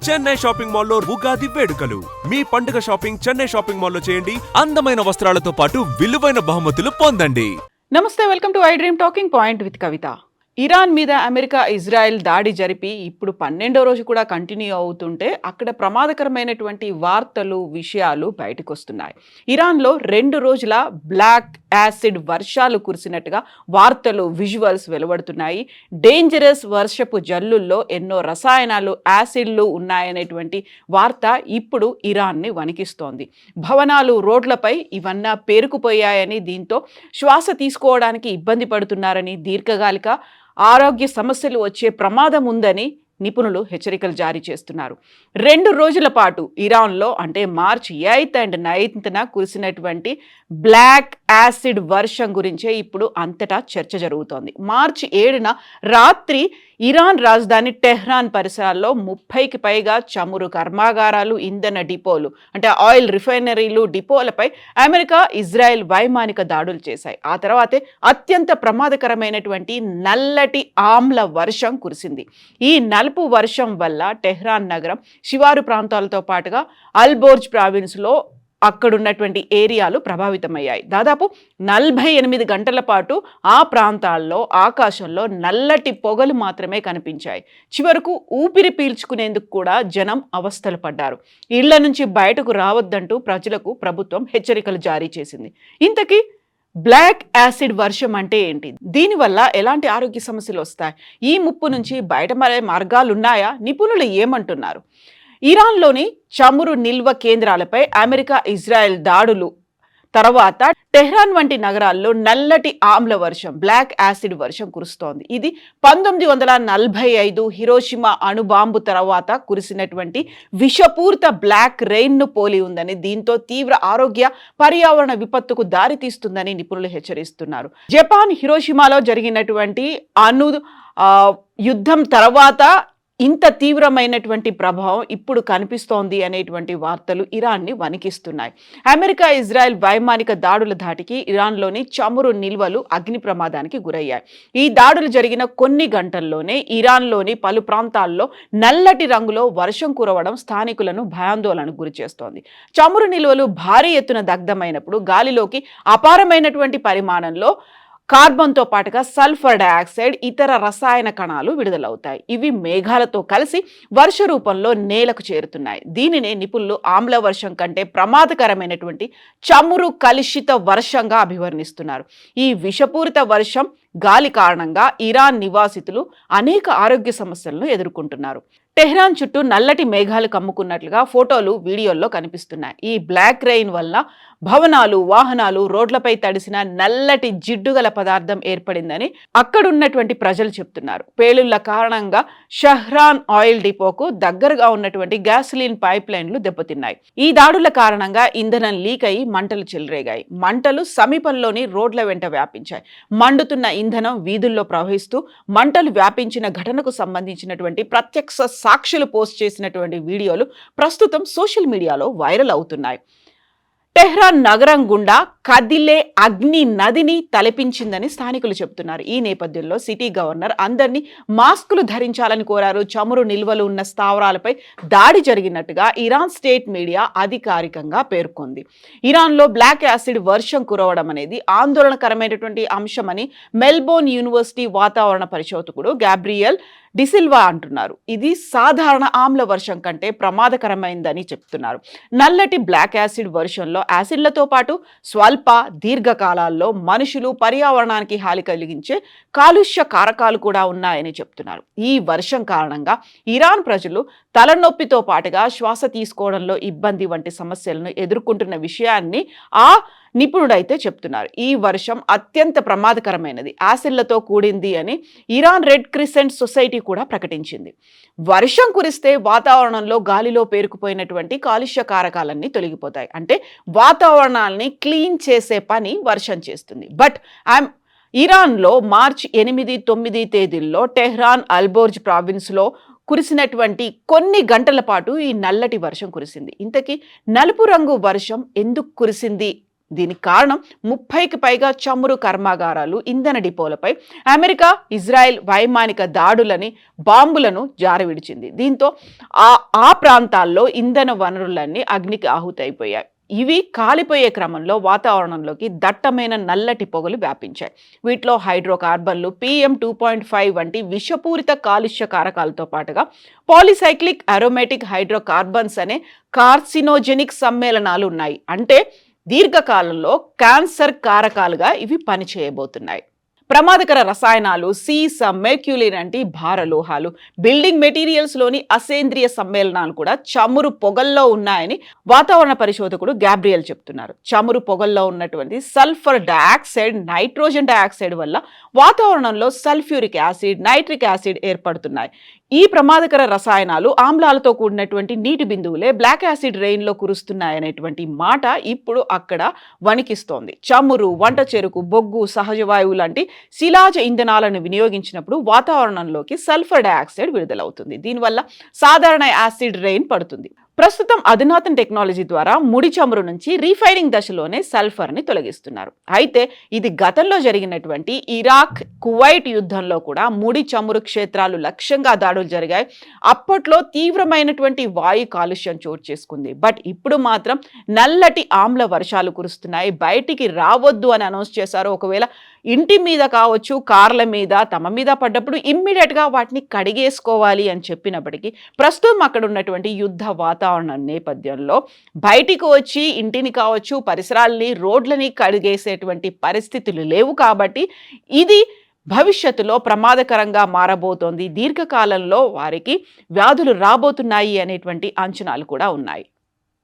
Chennai shopping మాల్లో ఉగాది వేడుకలు. మీ పండుగ షాపింగ్ చెన్నై షాపింగ్ మాల్లో చేయండి. అందమైన వస్త్రాలతో పాటు విలువైన బహుమతులు పొందండి. నమస్తే, welcome to I dream talking point with Kavitha. Iran మీద అమెరికా, ఇజ్రాయెల్ దాడి జరిపి ఇప్పుడు 12వ రోజు కూడా కంటిన్యూ అవుతుంటే అక్కడ ప్రమాదకరమైనటువంటి వార్తలు, విషయాలు బయటకు వస్తున్నాయి. ఇరాన్లో 2 రోజుల బ్లాక్ యాసిడ్ వర్షాలు కురిసినట్టుగా వార్తలు, విజువల్స్ వెలువడుతున్నాయి. డేంజరస్ వర్షపు జల్లుల్లో ఎన్నో రసాయనాలు, యాసిడ్లు ఉన్నాయనేటువంటి వార్త ఇప్పుడు ఇరాన్ని వణికిస్తోంది. భవనాలు, రోడ్లపై ఇవన్నా పేరుకుపోయాయని, దీంతో శ్వాస తీసుకోవడానికి ఇబ్బంది పడుతున్నారని, దీర్ఘకాలిక ఆరోగ్య సమస్యలు వచ్చే ప్రమాదం ఉందని నిపుణులు హెచ్చరికలు జారీ చేస్తున్నారు. 2 రోజుల పాటు ఇరాన్లో అంటే మార్చి 8th and 9th కురిసినటువంటి బ్లాక్ యాసిడ్ వర్షం గురించే ఇప్పుడు అంతటా చర్చ జరుగుతోంది. మార్చి 7న రాత్రి ఇరాన్ రాజధాని టెహ్రాన్ పరిసరాల్లో 30కి పైగా చమురు కర్మాగారాలు, ఇంధన డిపోలు అంటే ఆయిల్ రిఫైనరీలు, డిపోలపై అమెరికా, ఇజ్రాయెల్ వైమానిక దాడులు చేశాయి. ఆ తర్వాతే అత్యంత ప్రమాదకరమైనటువంటి నల్లటి ఆమ్ల వర్షం కురిసింది. ఈ నలుపు వర్షం వల్ల టెహ్రాన్ నగరం శివారు ప్రాంతాలతో పాటుగా అల్బోర్జ్ ప్రావిన్స్లో అక్కడున్నటువంటి ఏరియాలు ప్రభావితమయ్యాయి. దాదాపు 48 గంటల పాటు ఆ ప్రాంతాల్లో ఆకాశంలో నల్లటి పొగలు మాత్రమే కనిపించాయి. చివరకు ఊపిరి పీల్చుకునేందుకు కూడా జనం అవస్థలు పడ్డారు. ఇళ్ల నుంచి బయటకు రావద్దంటూ ప్రజలకు ప్రభుత్వం హెచ్చరికలు జారీ చేసింది. ఇంతకీ బ్లాక్ యాసిడ్ వర్షం అంటే ఏంటి? దీనివల్ల ఎలాంటి ఆరోగ్య సమస్యలు వస్తాయి? ఈ ముప్పు నుంచి బయటపడే మార్గాలున్నాయా? నిపుణులు ఏమంటున్నారు? ఇరాన్లోని చమురు నిల్వ కేంద్రాలపై అమెరికా, ఇజ్రాయెల్ దాడులు తర్వాత టెహ్రాన్ వంటి నగరాల్లో నల్లటి ఆమ్ల వర్షం, బ్లాక్ యాసిడ్ వర్షం కురుస్తోంది. ఇది 1945 హిరోషిమా అణుబాంబు తర్వాత కురిసినటువంటి విషపూరిత బ్లాక్ రెయిన్ను పోలి ఉందని, దీంతో తీవ్ర ఆరోగ్య, పర్యావరణ విపత్తుకు దారితీస్తుందని నిపుణులు హెచ్చరిస్తున్నారు. జపాన్ హిరోషిమాలో జరిగినటువంటి యుద్ధం తర్వాత ఇంత తీవ్రమైనటువంటి ప్రభావం ఇప్పుడు కనిపిస్తోంది అనేటువంటి వార్తలు ఇరాన్ని వణికిస్తున్నాయి. అమెరికా, ఇజ్రాయెల్ వైమానిక దాడుల ధాటికి ఇరాన్లోని చమురు నిల్వలు అగ్ని ప్రమాదానికి గురయ్యాయి. ఈ దాడులు జరిగిన కొన్ని గంటల్లోనే ఇరాన్లోని పలు ప్రాంతాల్లో నల్లటి రంగులో వర్షం కురవడం స్థానికులను భయాందోళనకు గురిచేస్తోంది. చమురు నిల్వలు భారీ ఎత్తున దగ్ధమైనప్పుడు గాలిలోకి అపారమైనటువంటి పరిమాణంలో కార్బన్తో పాటుగా సల్ఫర్ డయాక్సైడ్, ఇతర రసాయన కణాలు విడుదలవుతాయి. ఇవి మేఘాలతో కలిసి వర్ష రూపంలో నేలకు చేరుతున్నాయి. దీనినే నిపుణులు ఆమ్ల వర్షం కంటే ప్రమాదకరమైనటువంటి చమురు కలుషిత వర్షంగా అభివర్ణిస్తున్నారు. ఈ విషపూరిత వర్షం గాలి కారణంగా ఇరాన్ నివాసితులు అనేక ఆరోగ్య సమస్యలను ఎదుర్కొంటున్నారు. టెహ్రాన్ చుట్టూ నల్లటి మేఘాలు కమ్ముకున్నట్లుగా ఫోటోలు, వీడియోల్లో కనిపిస్తున్నాయి. ఈ బ్లాక్ రెయిన్ వల్ల భవనాలు, వాహనాలు, రోడ్లపై తడిసిన నల్లటి జిడ్డుగల పదార్థం ఏర్పడిందని అక్కడున్నటువంటి ప్రజలు చెప్తున్నారు. పేలుళ్ల కారణంగా షహ్రాన్ ఆయిల్ డిపోకు దగ్గరగా ఉన్నటువంటి గ్యాసోలిన్ పైప్ లైన్లు దెబ్బతిన్నాయి. ఈ దాడుల కారణంగా ఇంధనం లీక్ అయి మంటలు చెలరేగాయి. మంటలు సమీపంలోని రోడ్ల వెంట వ్యాపించాయి. మండుతున్న ఇంధనం వీధుల్లో ప్రవహిస్తూ మంటలు వ్యాపించిన ఘటనకు సంబంధించినటువంటి ప్రత్యక్ష సాక్షులు పోస్ట్ చేసినటువంటి వీడియోలు ప్రస్తుతం సోషల్ మీడియాలో వైరల్ అవుతున్నాయి. టెహ్రాన్ నగరం గుండా కదిలే అగ్ని నదిని తలపించిందని స్థానికులు చెబుతున్నారు. ఈ నేపథ్యంలో సిటీ గవర్నర్ అందరినీ మాస్కులు ధరించాలని కోరారు. చమురు నిల్వలు ఉన్న స్థావరాలపై దాడి జరిగినట్టుగా ఇరాన్ స్టేట్ మీడియా అధికారికంగా పేర్కొంది. ఇరాన్లో బ్లాక్ యాసిడ్ వర్షం కురవడం అనేది ఆందోళనకరమైనటువంటి అంశమని మెల్బోర్న్ యూనివర్సిటీ వాతావరణ పరిశోధకుడు గ్యాబ్రియల్ డిసిల్వా అంటున్నారు. ఇది సాధారణ ఆమ్ల వర్షం కంటే ప్రమాదకరమైందని చెప్తున్నారు. నల్లటి బ్లాక్ యాసిడ్ వర్షంలో యాసిడ్లతో పాటు స్వల్ప, దీర్ఘకాలాల్లో మనుషులు, పర్యావరణానికి హాని కలిగించే కాలుష్య కారకాలు కూడా ఉన్నాయని చెప్తున్నారు. ఈ వర్షం కారణంగా ఇరాన్ ప్రజలు తలనొప్పితో పాటుగా శ్వాస తీసుకోవడంలో ఇబ్బంది వంటి సమస్యలను ఎదుర్కొంటున్న విషయాన్ని ఆ నిపుణుడైతే చెప్తున్నారు. ఈ వర్షం అత్యంత ప్రమాదకరమైనది, యాసిడ్లతో కూడింది అని ఇరాన్ రెడ్ క్రిసెంట్ సొసైటీ కూడా ప్రకటించింది. వర్షం కురిస్తే వాతావరణంలో గాలిలో పేరుకుపోయినటువంటి కాలుష్య కారకాలన్నీ తొలగిపోతాయి. అంటే వాతావరణాన్ని క్లీన్ చేసే పని వర్షం చేస్తుంది. బట్ ఇరాన్లో మార్చి 8, 9 తేదీల్లో టెహ్రాన్, అల్బోర్జ్ ప్రావిన్స్లో కురిసినటువంటి కొన్ని గంటల పాటు ఈ నల్లటి వర్షం కురిసింది. ఇంతకీ నలుపు రంగు వర్షం ఎందుకు కురిసింది దీనికి కారణం 30కి పైగా చమురు కర్మాగారాలు, ఇంధన డిపోలపై అమెరికా, ఇజ్రాయెల్ వైమానిక దాడులని, బాంబులను జారవిడిచింది. దీంతో ఆ ప్రాంతాల్లో ఇంధన వనరులన్నీ అగ్నికి ఆహుతైపోయాయి. ఇవి కాలిపోయే క్రమంలో వాతావరణంలోకి దట్టమైన నల్లటి పొగలు వ్యాపించాయి. వీటిలో హైడ్రోకార్బన్లు, PM2.5 వంటి విషపూరిత కాలుష్య కారకాలతో పాటుగా పాలిసైక్లిక్ అరోమేటిక్ హైడ్రోకార్బన్స్ అనే కార్సినోజెనిక్ సమ్మేళనాలు ఉన్నాయి. అంటే దీర్ఘకాలంలో క్యాన్సర్ కారకాలుగా ఇవి పనిచేయబోతున్నాయి. ప్రమాదకర రసాయనాలు, సీసమ్, మెర్క్యూరీ వంటి భార లోహాలు, బిల్డింగ్ మెటీరియల్స్లోని అసేంద్రియ సమ్మేళనాలు కూడా చమురు పొగల్లో ఉన్నాయని వాతావరణ పరిశోధకుడు గ్యాబ్రియల్ చెప్తున్నారు. చమురు పొగల్లో ఉన్నటువంటి సల్ఫర్ డయాక్సైడ్, నైట్రోజన్ డయాక్సైడ్ వల్ల వాతావరణంలో సల్ఫ్యూరిక్ యాసిడ్, నైట్రిక్ యాసిడ్ ఏర్పడుతున్నాయి. ఈ ప్రమాదకర రసాయనాలు ఆమ్లాలతో కూడినటువంటి నీటి బిందువులే బ్లాక్ యాసిడ్ రెయిన్లో కురుస్తున్నాయనేటువంటి మాట ఇప్పుడు అక్కడ వణికిస్తోంది. చమురు, వంట చెరుకు, బొగ్గు, సహజ వాయువు లాంటి శిలాజ ఇంధనాలను వినియోగించినప్పుడు వాతావరణంలోకి సల్ఫర్ డయాక్సైడ్ విడుదలవుతుంది. దీనివల్ల సాధారణ యాసిడ్ రెయిన్ పడుతుంది. ప్రస్తుతం అధునాతన టెక్నాలజీ ద్వారా ముడి చమురు నుంచి రీఫైనింగ్ దశలోనే సల్ఫర్ని తొలగిస్తున్నారు. అయితే ఇది గతంలో జరిగినటువంటి ఇరాక్, కువైట్ యుద్ధంలో కూడా ముడి చమురు క్షేత్రాలు లక్ష్యంగా దాడులు జరిగాయి. అప్పట్లో తీవ్రమైనటువంటి వాయు కాలుష్యం చోటు చేసుకుంది. బట్ ఇప్పుడు మాత్రం నల్లటి ఆమ్ల వర్షాలు కురుస్తున్నాయి. బయటికి రావద్దు అని అనౌన్స్ చేశారు. ఒకవేళ ఇంటి మీద కావచ్చు, కార్ల మీద, తమ మీద పడ్డప్పుడు ఇమ్మీడియట్గా వాటిని కడిగేసుకోవాలి అని చెప్పినప్పటికీ ప్రస్తుతం అక్కడ ఉన్నటువంటి యుద్ధ వాతావరణం నేపథ్యంలో బయటికి వచ్చి ఇంటిని కావచ్చు, పరిసరాలని, రోడ్లని కడిగేసేటువంటి పరిస్థితులు లేవు. కాబట్టి ఇది భవిష్యత్తులో ప్రమాదకరంగా మారబోతోంది. దీర్ఘకాలంలో వారికి వ్యాధులు రాబోతున్నాయి అనేటువంటి అంచనాలు కూడా ఉన్నాయి.